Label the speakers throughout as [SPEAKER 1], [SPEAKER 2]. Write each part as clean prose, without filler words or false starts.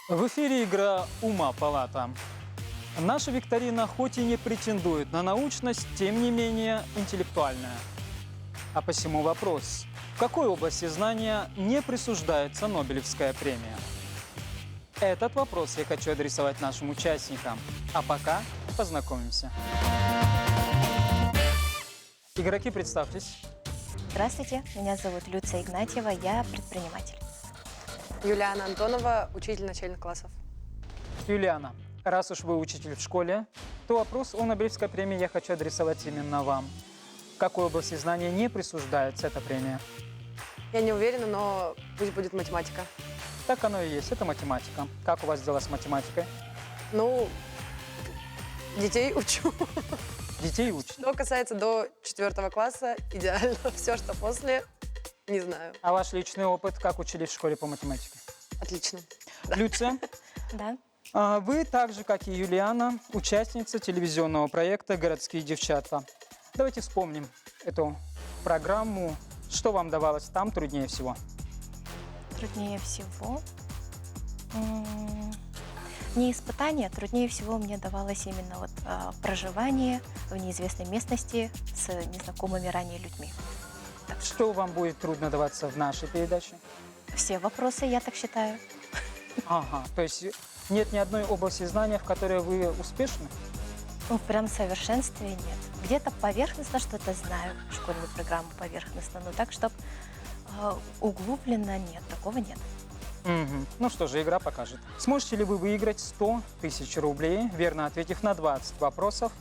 [SPEAKER 1] В эфире игра «Ума палата». Наша викторина хоть и не претендует на научность, тем не менее интеллектуальная. А посему вопрос: в какой области знания не присуждается Нобелевская премия? Этот вопрос я хочу адресовать нашим участникам. А пока познакомимся. Игроки, представьтесь.
[SPEAKER 2] Здравствуйте, меня зовут Люция Игнатьева, я предприниматель.
[SPEAKER 3] Юлиана Антонова, учитель начальных классов.
[SPEAKER 1] Юлиана, раз уж вы учитель в школе, то вопрос о Нобелевской премии я хочу адресовать именно вам. В какой области знания не присуждается эта премия?
[SPEAKER 3] Я не уверена, но пусть будет математика.
[SPEAKER 1] Так оно и есть, это математика. Как у вас дела с математикой?
[SPEAKER 3] Ну, детей учу.
[SPEAKER 1] Детей учат.
[SPEAKER 3] Что касается до 4 класса, идеально. Все, что после, не знаю.
[SPEAKER 1] А ваш личный опыт, как учились в школе по математике?
[SPEAKER 3] Отлично.
[SPEAKER 1] Люция,
[SPEAKER 2] Да.
[SPEAKER 1] вы так же, как и Юлиана, участница телевизионного проекта «Городские девчата». Давайте вспомним эту программу. Что вам давалось там труднее всего?
[SPEAKER 2] Труднее всего... Не испытание, труднее всего мне давалось именно проживание в неизвестной местности с незнакомыми ранее людьми.
[SPEAKER 1] Что вам будет трудно даваться в нашей передаче?
[SPEAKER 2] Все вопросы, я так считаю.
[SPEAKER 1] Ага, то есть нет ни одной области знания, в которой вы успешны?
[SPEAKER 2] Ну, прям в совершенстве нет. Где-то поверхностно что-то знаю, школьную программу поверхностно, но так, чтобы углубленно нет, такого нет.
[SPEAKER 1] Угу. Ну что же, игра покажет. Сможете ли вы выиграть 100 тысяч рублей, верно ответив на 20 вопросов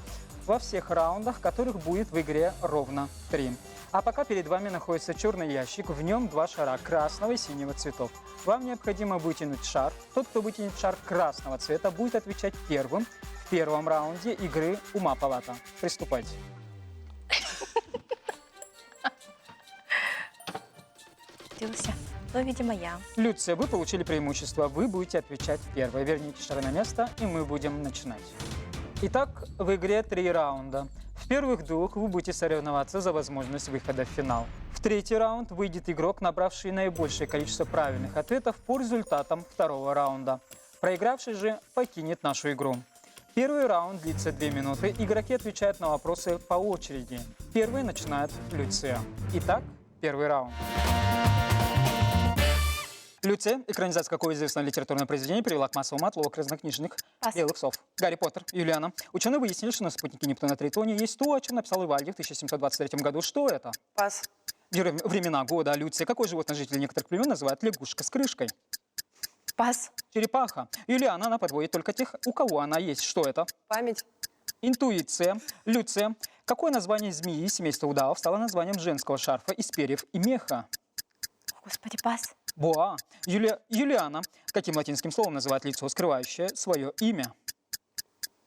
[SPEAKER 1] во всех раундах, которых будет в игре ровно 3? А пока перед вами находится черный ящик, в нем 2 шара красного и синего цветов. Вам необходимо вытянуть шар. Тот, кто вытянет шар красного цвета, будет отвечать первым в первом раунде игры «Ума палата». Приступайте.
[SPEAKER 2] Делся. Ну, видимо, я.
[SPEAKER 1] Люция, вы получили преимущество. Вы будете отвечать первой. Верните шары на место, и мы будем начинать. Итак, в игре 3 раунда. В первых 2 вы будете соревноваться за возможность выхода в финал. В 3-й раунд выйдет игрок, набравший наибольшее количество правильных ответов по результатам 2-го раунда. Проигравший же покинет нашу игру. Первый раунд длится 2 минуты. Игроки отвечают на вопросы по очереди. Первый начинает Люция. Итак, первый раунд. Люция, экранизация какого известного литературного произведения привела к массовому отлову краснокнижных белых сов? Гарри Поттер. Юлиана. Ученые выяснили, что на спутнике Нептуна Тритоне есть то, о чем написал Ивальди в 1723 году. Что это?
[SPEAKER 3] Пас.
[SPEAKER 1] Времена года. Люция. Какое животное жители некоторых племен называют лягушка с крышкой?
[SPEAKER 2] Пас.
[SPEAKER 1] Черепаха. Юлиана, она подводит только тех, у кого она есть. Что это?
[SPEAKER 3] Память.
[SPEAKER 1] Интуиция. Люция. Какое название змеи из семейства удавов стало названием женского шарфа из перьев и меха?
[SPEAKER 2] Господи, пас.
[SPEAKER 1] Боа. Юлиана. Каким латинским словом называют лицо, скрывающее свое имя?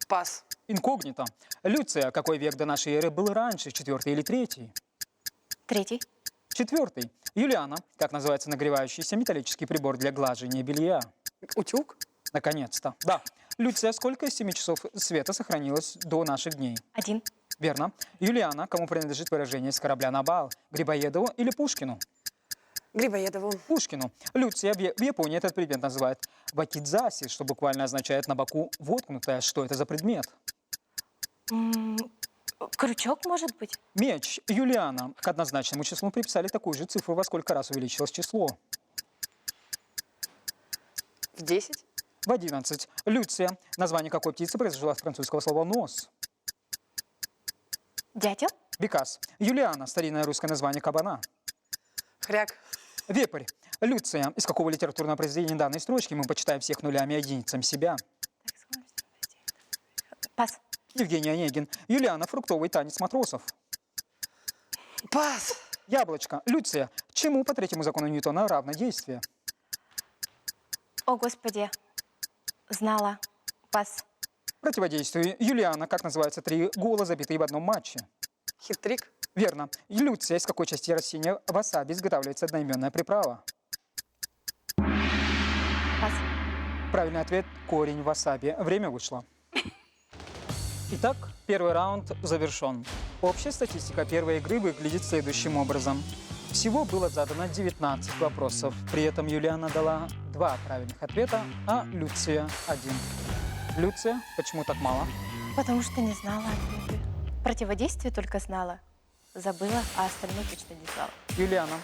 [SPEAKER 3] Пас.
[SPEAKER 1] Инкогнито. Люция. Какой век до нашей эры был раньше, 4-й или 3-й?
[SPEAKER 2] 3-й.
[SPEAKER 1] 4-й. Юлиана. Как называется нагревающийся металлический прибор для глажения белья?
[SPEAKER 3] Утюг.
[SPEAKER 1] Наконец-то. Да. Люция. Сколько из 7 часов света сохранилось до наших дней?
[SPEAKER 2] 1.
[SPEAKER 1] Верно. Юлиана. Кому принадлежит выражение «с корабля на бал»? Грибоедову или Пушкину?
[SPEAKER 3] Грибоедову.
[SPEAKER 1] Пушкину. Люция. В Японии этот предмет называют вакидзаси, что буквально означает «на боку воткнутая». Что это за предмет?
[SPEAKER 2] Крючок, может быть?
[SPEAKER 1] Меч. Юлиана. К однозначному числу приписали такую же цифру, во сколько раз увеличилось число?
[SPEAKER 3] В 10.
[SPEAKER 1] В 11. Люция. Название какой птицы произошло от французского слова «нос»?
[SPEAKER 2] Дятел?
[SPEAKER 1] Бекас. Юлиана. Старинное русское название кабана.
[SPEAKER 3] Хряк.
[SPEAKER 1] Вепрь. Люция. Из какого литературного произведения данной строчки мы почитаем всех нулями и единицами себя?
[SPEAKER 2] Пас.
[SPEAKER 1] Евгений Онегин. Юлиана. Фруктовый танец матросов.
[SPEAKER 3] Пас.
[SPEAKER 1] Яблочко. Люция. Чему по 3-му закону Ньютона равно действие?
[SPEAKER 2] О, Господи. Знала. Пас.
[SPEAKER 1] Противодействие. Юлиана. Как называются 3 гола, забитые в одном матче?
[SPEAKER 3] Хитрик.
[SPEAKER 1] Верно. Люция. Из какой части растения васаби изготавливается одноименная приправа?
[SPEAKER 2] Пас.
[SPEAKER 1] Правильный ответ – корень васаби. Время вышло. Итак, первый раунд завершен. Общая статистика первой игры выглядит следующим образом. Всего было задано 19 вопросов. При этом Юлиана дала 2 правильных ответа, а Люция – 1. Люция, почему так мало?
[SPEAKER 2] Потому что не знала ответы. Противодействие только знала. Забыла, а остальное точно не знала.
[SPEAKER 1] Юлиана,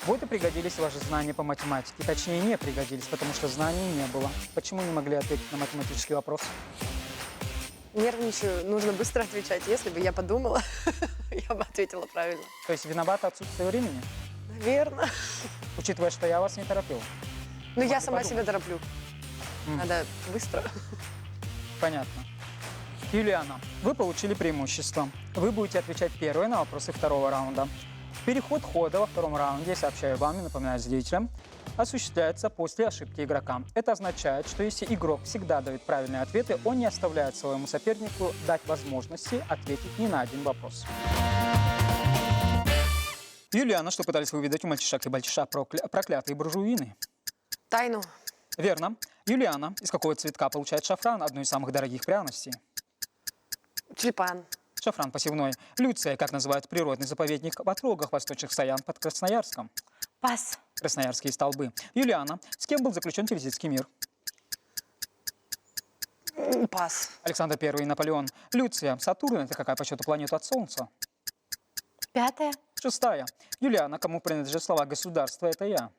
[SPEAKER 1] вот и пригодились ваши знания по математике. Точнее, не пригодились, потому что знаний не было. Почему не могли ответить на математический вопрос?
[SPEAKER 3] Нервничаю, нужно быстро отвечать. Если бы я подумала, я бы ответила правильно.
[SPEAKER 1] То есть виновата отсутствие времени?
[SPEAKER 3] Наверное.
[SPEAKER 1] Учитывая, что я вас не торопил.
[SPEAKER 3] Ну, я
[SPEAKER 1] Могли
[SPEAKER 3] сама
[SPEAKER 1] подумать.
[SPEAKER 3] себя тороплю. Надо быстро.
[SPEAKER 1] Понятно. Юлиана, вы получили преимущество. Вы будете отвечать первой на вопросы второго раунда. Переход хода во втором раунде, я сообщаю вам и напоминаю зрителям, осуществляется после ошибки игрока. Это означает, что если игрок всегда дает правильные ответы, он не оставляет своему сопернику дать возможности ответить ни на один вопрос. Юлиана, что пытались выведать у мальчишак и бальчиша проклятые буржуины?
[SPEAKER 3] Тайну.
[SPEAKER 1] Верно. Юлиана, из какого цветка получает шафран, одну из самых дорогих пряностей?
[SPEAKER 3] Тюльпан.
[SPEAKER 1] Шафран посевной. Люция, как называют природный заповедник в отрогах восточных Саян под Красноярском?
[SPEAKER 2] Пас.
[SPEAKER 1] Красноярские столбы. Юлиана, с кем был заключен Тильзитский мир?
[SPEAKER 3] Пас.
[SPEAKER 1] Александр I и Наполеон. Люция, Сатурн – это какая по счету планета от Солнца?
[SPEAKER 2] 5.
[SPEAKER 1] 6. Юлиана, кому принадлежат слова «государство» – это я.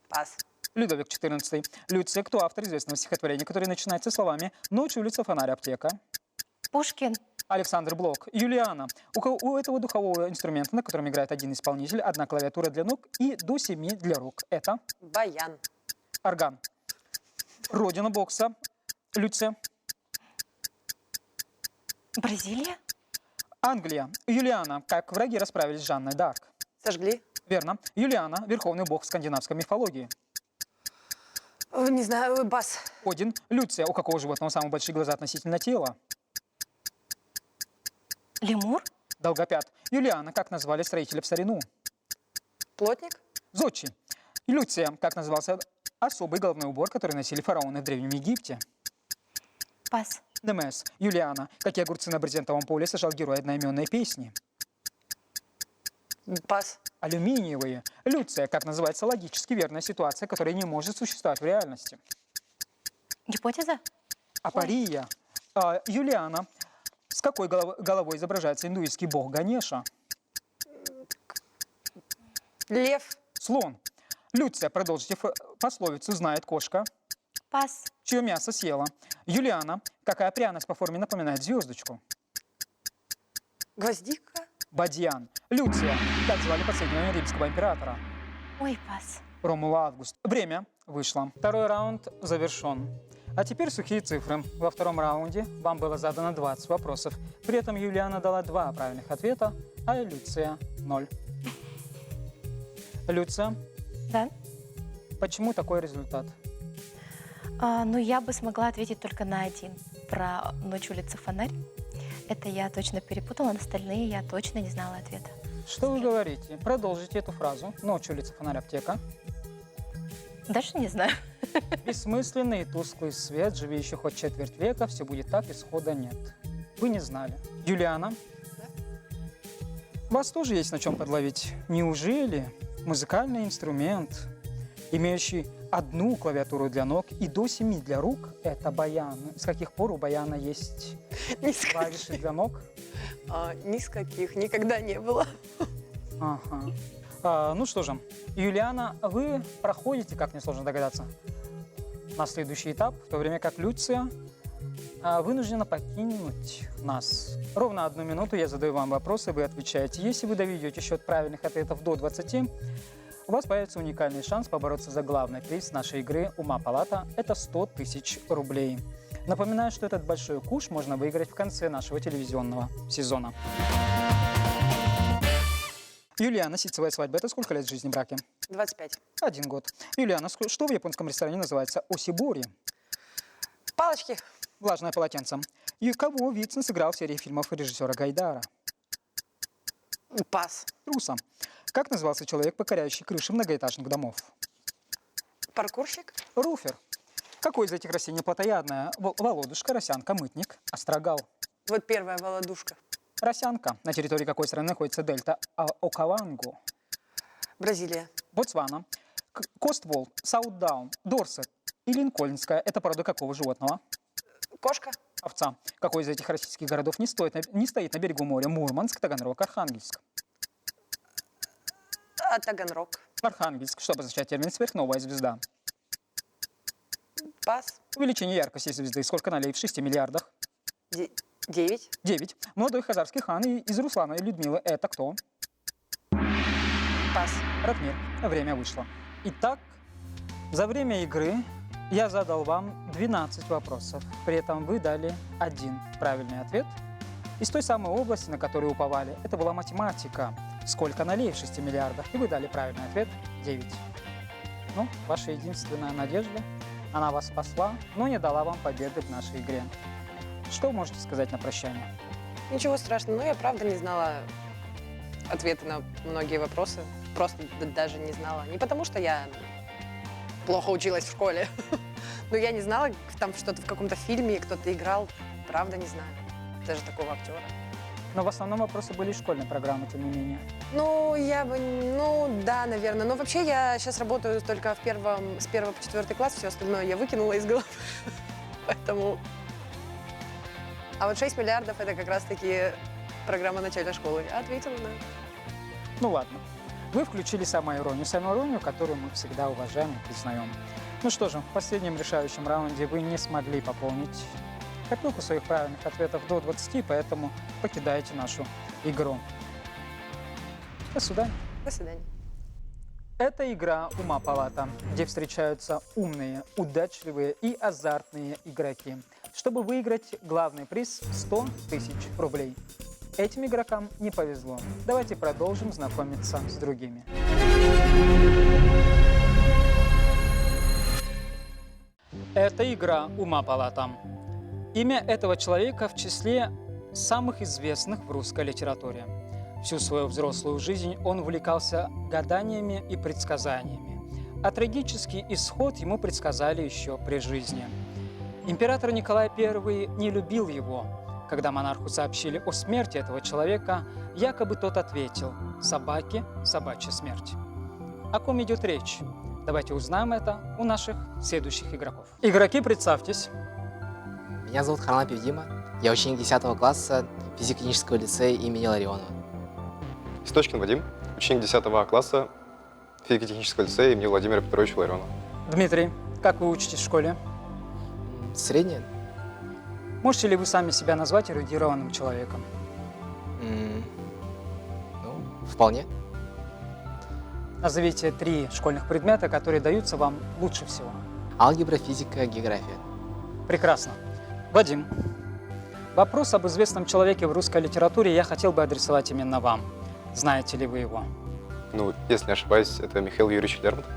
[SPEAKER 3] Пас.
[SPEAKER 1] Людовик XIV. Люция, кто автор известного стихотворения, которое начинается словами «Ночь, улица, фонарь, аптека».
[SPEAKER 2] Пушкин.
[SPEAKER 1] Александр Блок. Юлиана. У этого духового инструмента, на котором играет один исполнитель, одна клавиатура для ног и до 7 для рук. Это
[SPEAKER 3] Баян.
[SPEAKER 1] орган. Родина бокса. Люция.
[SPEAKER 2] Бразилия.
[SPEAKER 1] Англия. Юлиана. Как враги расправились с Жанной д'Арк?
[SPEAKER 3] Сожгли.
[SPEAKER 1] Верно. Юлиана. Верховный бог скандинавской мифологии.
[SPEAKER 3] Не знаю, бас.
[SPEAKER 1] Один. Люция. У какого животного самые большие глаза относительно тела?
[SPEAKER 2] Лемур.
[SPEAKER 1] Долгопят. Юлиана. Как назвали строителя в старину?
[SPEAKER 3] Плотник.
[SPEAKER 1] Зодчий. Люция. Как назывался особый головной убор, который носили фараоны в Древнем Египте?
[SPEAKER 2] Пас.
[SPEAKER 1] Немес. Юлиана. Какие огурцы на брезентовом поле сажал герой одноименной песни?
[SPEAKER 3] Пас.
[SPEAKER 1] Алюминиевые. Люция. Как называется логически верная ситуация, которая не может существовать в реальности?
[SPEAKER 2] Гипотеза.
[SPEAKER 1] Апария. Юлиана. С какой головой изображается индуистский бог Ганеша?
[SPEAKER 3] Лев.
[SPEAKER 1] Слон. Люция. Продолжите пословицу «Знает кошка».
[SPEAKER 2] Пас.
[SPEAKER 1] Чье мясо съела? Юлиана. Какая пряность по форме напоминает звездочку?
[SPEAKER 3] Гвоздика.
[SPEAKER 1] Бадьян. Люция. Как звали последнего римского императора?
[SPEAKER 2] Ой, пас.
[SPEAKER 1] Ромула Август. Время вышло. Второй раунд завершен. А теперь сухие цифры. Во втором раунде вам было задано 20 вопросов. При этом Юлиана дала 2 правильных ответа, а Люция – 0. Люция,
[SPEAKER 2] Да.
[SPEAKER 1] почему такой результат?
[SPEAKER 2] Ну, я бы смогла ответить только на один. Про «Ночь, улица, фонарь». Это я точно перепутала, на остальные я точно не знала ответа.
[SPEAKER 1] Что вы говорите? Продолжите эту фразу. Ночь, улица, фонарь, аптека.
[SPEAKER 2] Дальше не знаю.
[SPEAKER 1] Бессмысленный и тусклый свет, живи еще хоть четверть века, все будет так, исхода нет. Вы не знали. Юлиана? У вас тоже есть на чем подловить. Неужели музыкальный инструмент, имеющий одну клавиатуру для ног и до 7 для рук, это баян? С каких пор у баяна есть клавиши для ног?
[SPEAKER 3] Ни с каких. Никогда не было.
[SPEAKER 1] Ага. Ну что же, Юлиана, вы проходите, как несложно догадаться, на следующий этап, в то время как Люция вынуждена покинуть нас. Ровно 1 минуту я задаю вам вопросы, вы отвечаете. Если вы доведете счет правильных ответов до 20, у вас появится уникальный шанс побороться за главный приз нашей игры «Ума палата». Это 100 тысяч рублей. Напоминаю, что этот большой куш можно выиграть в конце нашего телевизионного сезона. Юлиана, ситцевая свадьба – это сколько лет в жизни браке?
[SPEAKER 3] 25.
[SPEAKER 1] 1 год. Юлиана, что в японском ресторане называется осибори?
[SPEAKER 3] Палочки.
[SPEAKER 1] Влажное полотенце. И кого Вицин сыграл в серии фильмов режиссера Гайдара?
[SPEAKER 3] Пас.
[SPEAKER 1] Труса. Как назывался человек, покоряющий крыши многоэтажных домов?
[SPEAKER 3] Паркурщик.
[SPEAKER 1] Руфер. Какой из этих растений плотоядное? Володушка, росянка, мытник, острогал.
[SPEAKER 3] Вот первая володушка.
[SPEAKER 1] Росянка. На территории какой страны находится дельта Окавангу?
[SPEAKER 3] Бразилия.
[SPEAKER 1] Ботсвана. Костволл, Саутдаун, Дорсет и Линкольнская – это порода какого животного?
[SPEAKER 3] Кошка.
[SPEAKER 1] Овца. Какой из этих российских городов не стоит на берегу моря? Мурманск, Таганрог, Архангельск.
[SPEAKER 3] Таганрог.
[SPEAKER 1] Архангельск. Что обозначает термин «сверхновая звезда»?
[SPEAKER 3] Пас.
[SPEAKER 1] Увеличение яркости звезды. Сколько налей в 6 миллиардах?
[SPEAKER 3] 9.
[SPEAKER 1] 9. Молодой хазарский хан из Руслана и Людмилы – это кто?
[SPEAKER 3] Пас.
[SPEAKER 1] Ратмир. Время вышло. Итак, за время игры я задал вам 12 вопросов. При этом вы дали один правильный ответ. Из той самой области, на которую уповали, это была математика. Сколько налей в 6 миллиардах? И вы дали правильный ответ – 9. Ну, ваша единственная надежда. Она вас спасла, но не дала вам победы в нашей игре. Что вы можете сказать на прощание?
[SPEAKER 3] Ничего страшного, но я правда не знала ответы на многие вопросы. Просто даже не знала. Не потому, что я плохо училась в школе, но я не знала, там что-то в каком-то фильме кто-то играл. Правда не знаю. Даже такого актера.
[SPEAKER 1] Но в основном вопросы были из школьной программы, тем не менее.
[SPEAKER 3] Да, наверное. Но вообще я сейчас работаю только с 1 по 4 класс, все остальное я выкинула из головы. Поэтому... А вот 6 миллиардов — это как раз-таки программа начальной школы. Я ответила на это.
[SPEAKER 1] Ну ладно. Вы включили самоиронию, которую мы всегда уважаем и признаем. Ну что же, в последнем решающем раунде вы не смогли пополнить копилку своих правильных ответов до 20, поэтому покидаете нашу игру. До свидания.
[SPEAKER 3] До свидания.
[SPEAKER 1] Это игра «Ума палата», где встречаются умные, удачливые и азартные игроки, чтобы выиграть главный приз – 100 тысяч рублей. Этим игрокам не повезло. Давайте продолжим знакомиться с другими. Это игра «Ума палата». Имя этого человека в числе самых известных в русской литературе. Всю свою взрослую жизнь он увлекался гаданиями и предсказаниями, а трагический исход ему предсказали еще при жизни. Император Николай I не любил его. Когда монарху сообщили о смерти этого человека, якобы тот ответил: «Собаке собачья смерть». О ком идет речь? Давайте узнаем это у наших следующих игроков. Игроки, представьтесь.
[SPEAKER 4] Меня зовут Харлампиев Дима. Я ученик 10 класса физико-технического лицея имени Ларионова.
[SPEAKER 5] Источкин Вадим, ученик 10 класса физико-технического лицея имени Владимира Петровича Ларионова.
[SPEAKER 1] Дмитрий, как вы учитесь в школе?
[SPEAKER 4] Средняя?
[SPEAKER 1] Можете ли вы сами себя назвать эрудированным человеком?
[SPEAKER 4] Вполне.
[SPEAKER 1] Назовите 3 школьных предмета, которые даются вам лучше всего.
[SPEAKER 4] Алгебра, физика, география.
[SPEAKER 1] Прекрасно. Вадим, вопрос об известном человеке в русской литературе я хотел бы адресовать именно вам. Знаете ли вы его?
[SPEAKER 5] Если не ошибаюсь, это Михаил Юрьевич Лермонтов.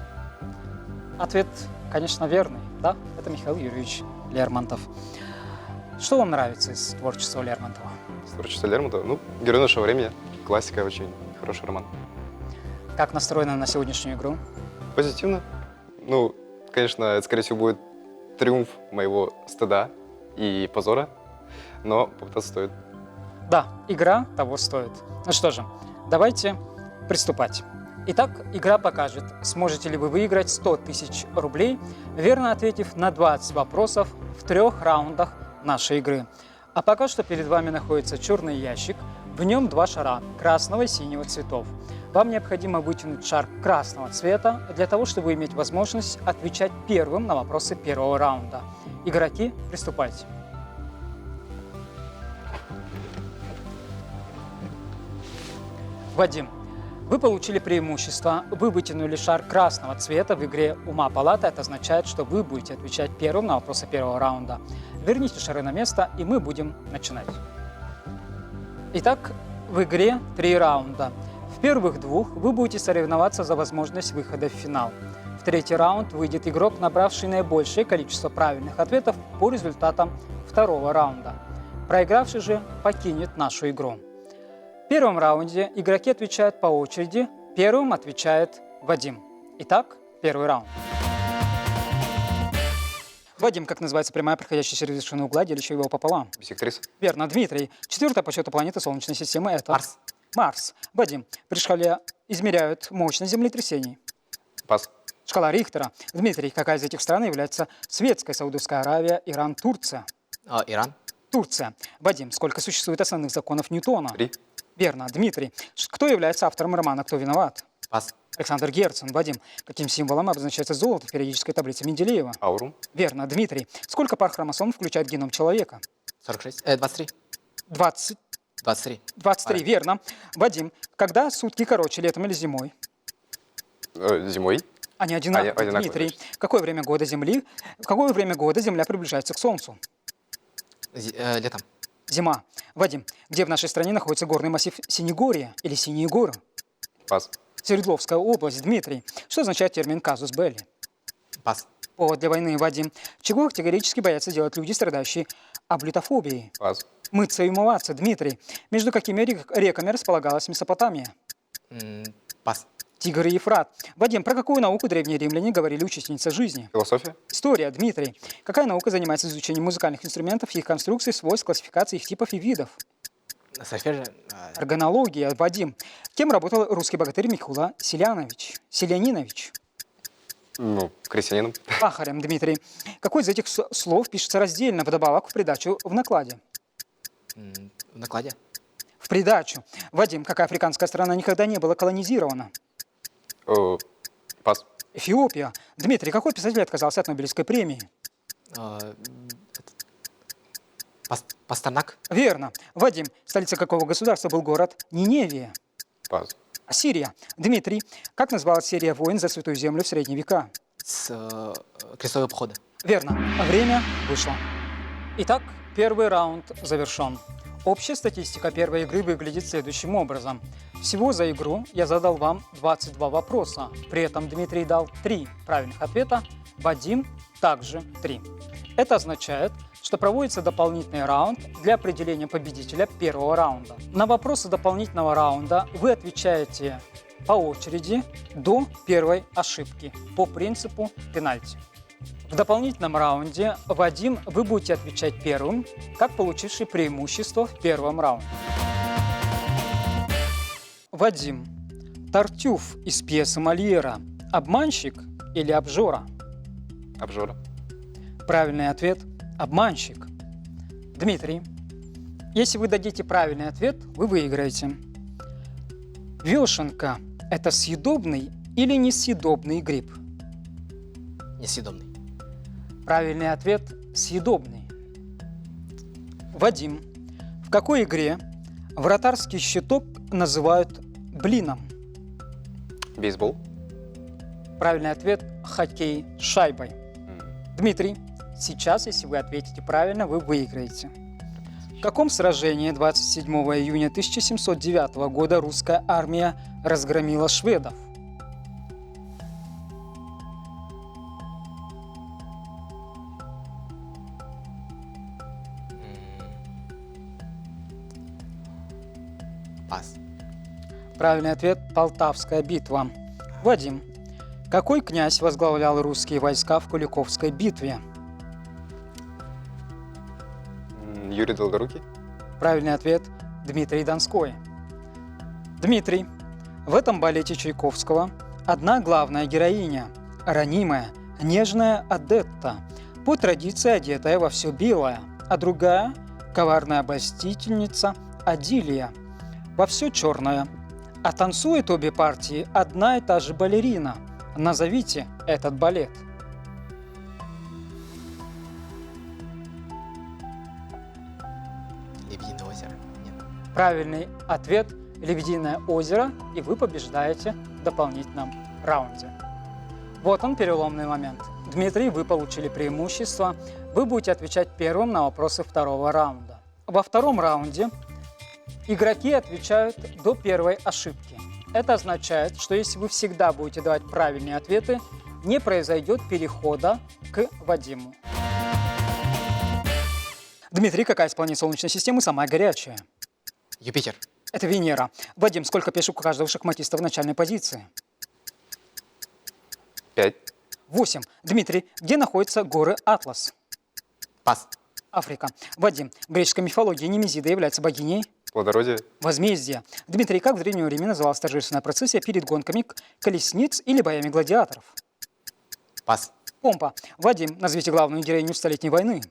[SPEAKER 1] Ответ, конечно, верный. Да, это Михаил Юрьевич Лермонтов. Что вам нравится из творчества Лермонтова?
[SPEAKER 5] Творчество Лермонтова? «Герой нашего времени». Классика, очень хороший роман.
[SPEAKER 1] Как настроены на сегодняшнюю игру?
[SPEAKER 5] Позитивно. Конечно, это, скорее всего, будет триумф моего стыда и позора, но попытаться стоит.
[SPEAKER 1] Да, игра того стоит. Ну что же, давайте приступать. Итак, игра покажет, сможете ли вы выиграть 100 тысяч рублей, верно ответив на 20 вопросов в 3 раундах нашей игры. А пока что перед вами находится черный ящик, в нем 2 шара красного и синего цветов. Вам необходимо вытянуть шар красного цвета для того, чтобы иметь возможность отвечать первым на вопросы первого раунда. Игроки, приступайте. Вадим, вы получили преимущество. Вы вытянули шар красного цвета в игре «Ума палата». Это означает, что вы будете отвечать первым на вопросы первого раунда. Верните шары на место, и мы будем начинать. Итак, в игре 3 раунда. В первых 2 вы будете соревноваться за возможность выхода в финал. В 3-й раунд выйдет игрок, набравший наибольшее количество правильных ответов по результатам 2-го раунда. Проигравший же покинет нашу игру. В первом раунде игроки отвечают по очереди. Первым отвечает Вадим. Итак, первый раунд. Вадим, как называется прямая, проходящая через вершину угла, делящая его пополам?
[SPEAKER 5] Бисектриса.
[SPEAKER 1] Верно. Дмитрий, четвертая по счету планета Солнечной системы – это…
[SPEAKER 4] Марс.
[SPEAKER 1] Марс. Вадим, при шкале измеряют мощность землетрясений.
[SPEAKER 5] Пас.
[SPEAKER 1] Шкала Рихтера. Дмитрий, какая из этих стран является светской? Саудовская Аравия, Иран, Турция.
[SPEAKER 4] Иран.
[SPEAKER 1] Турция. Вадим, сколько существует основных законов Ньютона?
[SPEAKER 5] 3.
[SPEAKER 1] Верно. Дмитрий, кто является автором романа «Кто виноват»?
[SPEAKER 4] Пас.
[SPEAKER 1] Александр Герцен. Вадим, каким символом обозначается золото в периодической таблице Менделеева?
[SPEAKER 5] Аурум.
[SPEAKER 1] Верно. Дмитрий, сколько пар хромосом включает геном человека?
[SPEAKER 4] 46. 23.
[SPEAKER 1] 20.
[SPEAKER 4] 23.
[SPEAKER 1] 23, верно. Вадим, когда сутки короче, летом или зимой?
[SPEAKER 5] Зимой.
[SPEAKER 1] Они одинаковые.
[SPEAKER 5] Одинаковые,
[SPEAKER 1] Дмитрий,
[SPEAKER 5] точно.
[SPEAKER 1] в какое время года Земля приближается к Солнцу?
[SPEAKER 4] Летом.
[SPEAKER 1] Зима. Вадим, где в нашей стране находится горный массив Синегорья или Синие горы?
[SPEAKER 5] Пас.
[SPEAKER 1] Свердловская область. Дмитрий, что означает термин казус белли?
[SPEAKER 4] Пас.
[SPEAKER 1] Повод для войны. Вадим, чего категорически боятся делать люди, страдающие аблютофобией?
[SPEAKER 5] Пас.
[SPEAKER 1] Мыться и умываться. Дмитрий, между какими реками располагалась Месопотамия?
[SPEAKER 4] Пас.
[SPEAKER 1] Тигр и Ефрат. Вадим, про какую науку древние римляне говорили учительница жизни?
[SPEAKER 5] Философия.
[SPEAKER 1] История. Дмитрий, какая наука занимается изучением музыкальных инструментов, их конструкций, свойств, классификации, их типов и видов?
[SPEAKER 4] Сольфеджио.
[SPEAKER 1] Органология. Вадим, кем работал русский богатырь Микула Селянинович?
[SPEAKER 5] Крестьянином.
[SPEAKER 1] Пахарем. Дмитрий, какой из этих слов пишется раздельно, вдобавок в придачу в накладе?
[SPEAKER 4] В накладе.
[SPEAKER 1] В придачу. Вадим, какая африканская страна никогда не была колонизирована?
[SPEAKER 5] Пас.
[SPEAKER 1] Эфиопия. Дмитрий, какой писатель отказался от Нобелевской премии?
[SPEAKER 4] Пастернак.
[SPEAKER 1] Верно. Вадим, столица какого государства был город Ниневия?
[SPEAKER 5] Пас.
[SPEAKER 1] Ассирия. Дмитрий, как называлась серия войн за Святую Землю в средние века?
[SPEAKER 4] С крестового похода.
[SPEAKER 1] Верно. Время вышло. Итак, первый раунд завершен. Общая статистика первой игры выглядит следующим образом. Всего за игру я задал вам 22 вопроса. При этом Дмитрий дал 3 правильных ответа, Вадим также 3. Это означает, что проводится дополнительный раунд для определения победителя первого раунда. На вопросы дополнительного раунда вы отвечаете по очереди до первой ошибки по принципу пенальти. В дополнительном раунде, Вадим, вы будете отвечать первым, как получивший преимущество в первом раунде. Вадим, Тартюф из пьесы Мольера – обманщик или обжора?
[SPEAKER 5] Обжора.
[SPEAKER 1] Правильный ответ – обманщик. Дмитрий, если вы дадите правильный ответ, вы выиграете. Вешенка – это съедобный или несъедобный гриб?
[SPEAKER 4] Несъедобный.
[SPEAKER 1] Правильный ответ – съедобный. Вадим, в какой игре вратарский щиток называют блином?
[SPEAKER 5] Бейсбол.
[SPEAKER 1] Правильный ответ – хоккей с шайбой. Дмитрий, сейчас, если вы ответите правильно, вы выиграете. В каком сражении 27 июня 1709 года русская армия разгромила шведов?
[SPEAKER 4] Пас.
[SPEAKER 1] Правильный ответ – Полтавская битва. Вадим, какой князь возглавлял русские войска в Куликовской битве?
[SPEAKER 5] Юрий Долгорукий.
[SPEAKER 1] Правильный ответ – Дмитрий Донской. Дмитрий, в этом балете Чайковского одна главная героиня – ранимая, нежная Адетта, по традиции одетая во все белое, а другая – коварная обольстительница Адилия, во все черное. А танцует обе партии одна и та же балерина. Назовите этот балет.
[SPEAKER 4] Лебединое озеро. Нет.
[SPEAKER 1] Правильный ответ – Лебединое озеро, и вы побеждаете в дополнительном раунде. Вот он, переломный момент. Дмитрий, вы получили преимущество. Вы будете отвечать первым на вопросы второго раунда. Во втором раунде игроки отвечают до первой ошибки. Это означает, что если вы всегда будете давать правильные ответы, не произойдет перехода к Вадиму. Дмитрий, какая из планет Солнечной системы самая горячая?
[SPEAKER 4] Юпитер.
[SPEAKER 1] Это Венера. Вадим, сколько пешек у каждого шахматиста в начальной позиции?
[SPEAKER 5] 5.
[SPEAKER 1] 8. Дмитрий, где находятся горы Атлас?
[SPEAKER 4] Пас.
[SPEAKER 1] Африка. Вадим, в греческой мифологии Немезида является богиней
[SPEAKER 5] Плодородие.
[SPEAKER 1] возмездия. Дмитрий, как в древнее время называлась торжественная процессия перед гонками колесниц или боями гладиаторов?
[SPEAKER 4] Пас.
[SPEAKER 1] Помпа. Вадим, назовите главную героиню Столетней войны.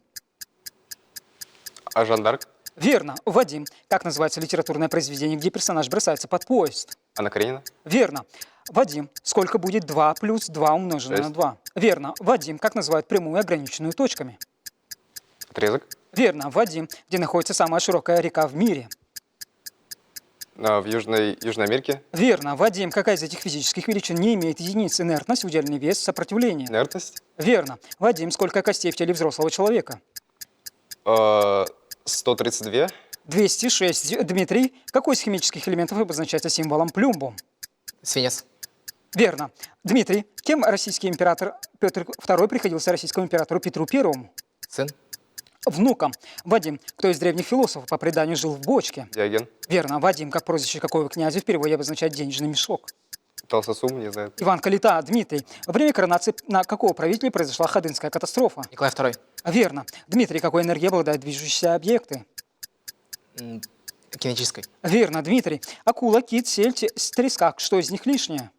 [SPEAKER 5] А Жанн д'Арк?
[SPEAKER 1] Верно. Вадим, как называется литературное произведение, где персонаж бросается под поезд?
[SPEAKER 5] Анна Каренина?
[SPEAKER 1] Верно. Вадим, сколько будет 2 плюс 2 умноженное на
[SPEAKER 5] 6.
[SPEAKER 1] 2? Верно. Вадим, как называют прямую, ограниченную точками?
[SPEAKER 5] Отрезок?
[SPEAKER 1] Верно. Вадим, где находится самая широкая река в мире?
[SPEAKER 5] В Южной Америке?
[SPEAKER 1] Верно. Вадим, какая из этих физических величин не имеет единиц инертность, удельный вес, сопротивление?
[SPEAKER 5] Инертность?
[SPEAKER 1] Верно. Вадим, сколько костей в теле взрослого человека?
[SPEAKER 5] 132?
[SPEAKER 1] 206. Дмитрий, какой из химических элементов обозначается символом плюмбум?
[SPEAKER 4] Свинец.
[SPEAKER 1] Верно. Дмитрий, кем российский император Петр II приходился российскому императору Петру I?
[SPEAKER 4] Сын.
[SPEAKER 1] Внуком. Вадим, кто из древних философов по преданию жил в бочке?
[SPEAKER 5] Диоген?
[SPEAKER 1] Верно. Вадим, как прозвище какого князя в переводе обозначает денежный мешок?
[SPEAKER 5] Толстосум? Не знаю.
[SPEAKER 1] Иван Калита. Дмитрий, во время коронации на какого правителя произошла Ходынская катастрофа?
[SPEAKER 4] Николай II.
[SPEAKER 1] Верно. Дмитрий, какой энергией обладают движущиеся объекты?
[SPEAKER 4] Кинетической.
[SPEAKER 1] Верно. Дмитрий, акула, кит, сельдь, треска. Что из них лишнее?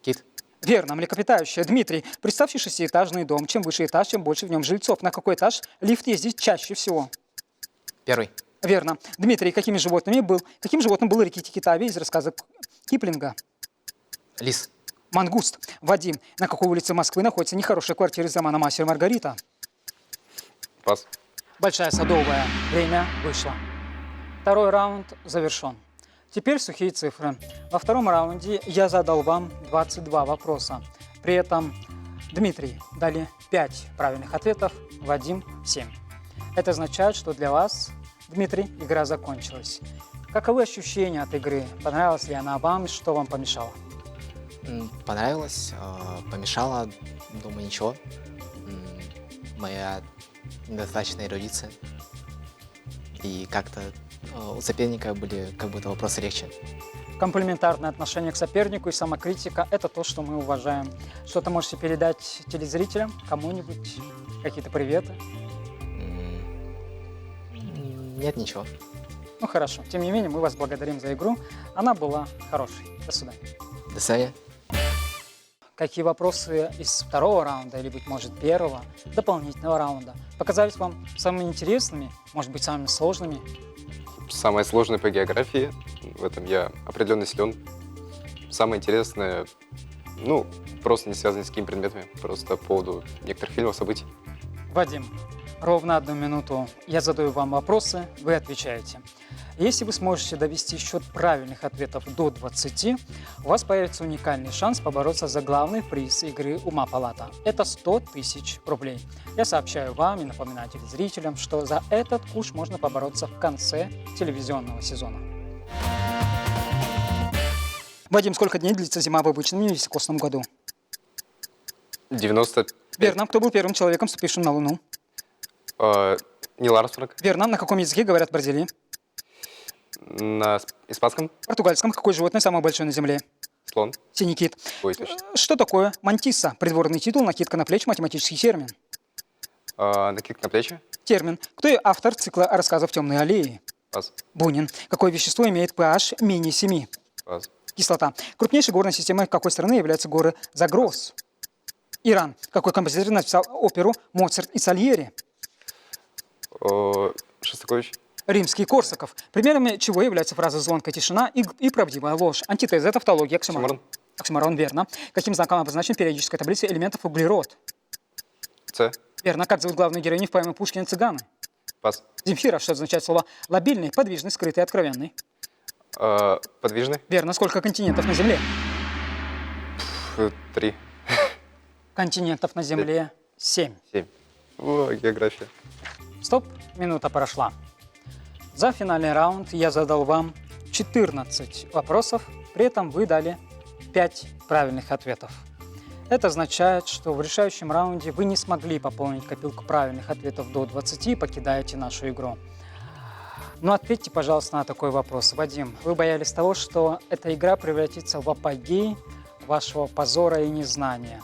[SPEAKER 4] Кит.
[SPEAKER 1] Верно. Млекопитающее. Дмитрий, представьте шестиэтажный дом. Чем выше этаж, тем больше в нем жильцов. На какой этаж лифт ездит чаще всего?
[SPEAKER 4] 1.
[SPEAKER 1] Верно. Дмитрий, каким животным был Рикки Тикки из рассказа Киплинга?
[SPEAKER 4] Лис.
[SPEAKER 1] Мангуст. Вадим, на какой улице Москвы находится нехорошая квартира из романа «Мастер и Маргарита»?
[SPEAKER 5] Пас.
[SPEAKER 1] Большая Садовая. Время вышло. Второй раунд завершен. Теперь сухие цифры. Во втором раунде я задал вам 22 вопроса. При этом Дмитрий дали 5 правильных ответов, Вадим 7. Это означает, что для вас, Дмитрий, игра закончилась. Каковы ощущения от игры? Понравилась ли она вам и что вам помешало?
[SPEAKER 4] Понравилось. Помешало. Думаю, ничего. Моя недостаточная эрудиция. И как-то у соперника были как будто вопросы легче.
[SPEAKER 1] Комплиментарное отношение к сопернику и самокритика – это то, что мы уважаем. Что-то можете передать телезрителям, кому-нибудь? Какие-то приветы?
[SPEAKER 4] Нет, ничего.
[SPEAKER 1] Ну хорошо. Тем не менее, мы вас благодарим за игру. Она была хорошей. До свидания.
[SPEAKER 4] До свидания.
[SPEAKER 1] Какие вопросы из второго раунда или, быть может, первого дополнительного раунда показались вам самыми интересными, может быть, самыми сложными?
[SPEAKER 5] Самое сложное по географии. В этом я определенно силен. Самое интересное, просто не связано с какими предметами, просто по поводу некоторых фильмов, событий.
[SPEAKER 1] Вадим, ровно 1 минуту я задаю вам вопросы, вы отвечаете. Если вы сможете довести счет правильных ответов до 20, у вас появится уникальный шанс побороться за главный приз игры «Ума Палата». Это 100 тысяч рублей. Я сообщаю вам и напоминаю телезрителям, что за этот куш можно побороться в конце телевизионного сезона. Вадим, сколько дней длится зима в обычном невисокосном году?
[SPEAKER 5] 90.
[SPEAKER 1] Верно. Кто был первым человеком, ступившим на Луну?
[SPEAKER 5] Нил Армстронг.
[SPEAKER 1] Верно. На каком языке говорят в Бразилии?
[SPEAKER 5] На испанском.
[SPEAKER 1] Португальском. Какое животное самое большое на Земле?
[SPEAKER 5] Слон.
[SPEAKER 1] Синий кит.
[SPEAKER 5] Ой, точно.
[SPEAKER 1] Что такое мантисса? Придворный титул, накидка на плечи, математический термин.
[SPEAKER 5] Накидка на плечи.
[SPEAKER 1] Термин. Кто автор цикла рассказов «Темные аллеи»?
[SPEAKER 5] Пас.
[SPEAKER 1] Бунин. Какое вещество имеет pH менее 7?
[SPEAKER 5] Пас.
[SPEAKER 1] Кислота. Крупнейшей горной системой какой страны являются горы Загрос? Иран. Какой композитор написал оперу «Моцарт и Сальери»?
[SPEAKER 5] Шостакович.
[SPEAKER 1] Римский Корсаков. Примерами чего является фраза «звонкая тишина» и правдивая ложь? Антитеза, тавтология, оксиморон. Оксиморон, верно. Каким знаком обозначен периодическая таблица элементов углерод?
[SPEAKER 5] С.
[SPEAKER 1] Верно. Как зовут главную героиню в поэме Пушкина «Цыганы»?
[SPEAKER 5] Пас.
[SPEAKER 1] Земфира. Что означает слово «лобильный», «подвижный», «скрытый», «откровенный»?
[SPEAKER 5] Подвижный.
[SPEAKER 1] Верно. Сколько континентов на Земле?
[SPEAKER 5] 3.
[SPEAKER 1] Континентов на Земле 7.
[SPEAKER 5] 7. О, география.
[SPEAKER 1] Стоп, минута прошла. За финальный раунд я задал вам 14 вопросов, при этом вы дали 5 правильных ответов. Это означает, что в решающем раунде вы не смогли пополнить копилку правильных ответов до 20 и покидаете нашу игру. Но ответьте, пожалуйста, на такой вопрос. Вадим, вы боялись того, что эта игра превратится в апогей вашего позора и незнания.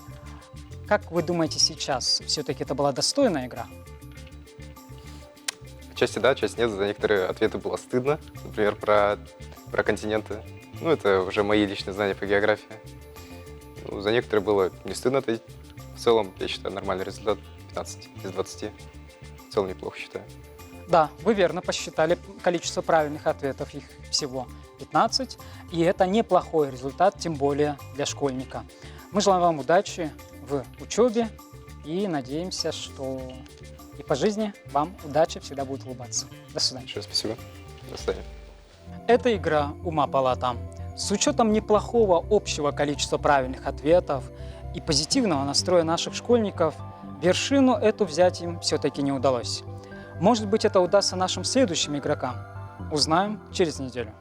[SPEAKER 1] Как вы думаете сейчас, все-таки это была достойная игра?
[SPEAKER 5] Части да, часть нет. За некоторые ответы было стыдно. Например, про континенты. Ну, это уже мои личные знания по географии. Ну, за некоторые было не стыдно ответить. В целом, я считаю, нормальный результат. 15 из 20. В целом неплохо считаю.
[SPEAKER 1] Да, вы верно посчитали количество правильных ответов, их всего 15. И это неплохой результат, тем более для школьника. Мы желаем вам удачи в учебе и надеемся, что и по жизни вам удача всегда будет улыбаться. До свидания.
[SPEAKER 5] Еще раз спасибо. До свидания.
[SPEAKER 1] Это игра «Ума палата». С учетом неплохого общего количества правильных ответов и позитивного настроя наших школьников, вершину эту взять им все-таки не удалось. Может быть, это удастся нашим следующим игрокам. Узнаем через неделю.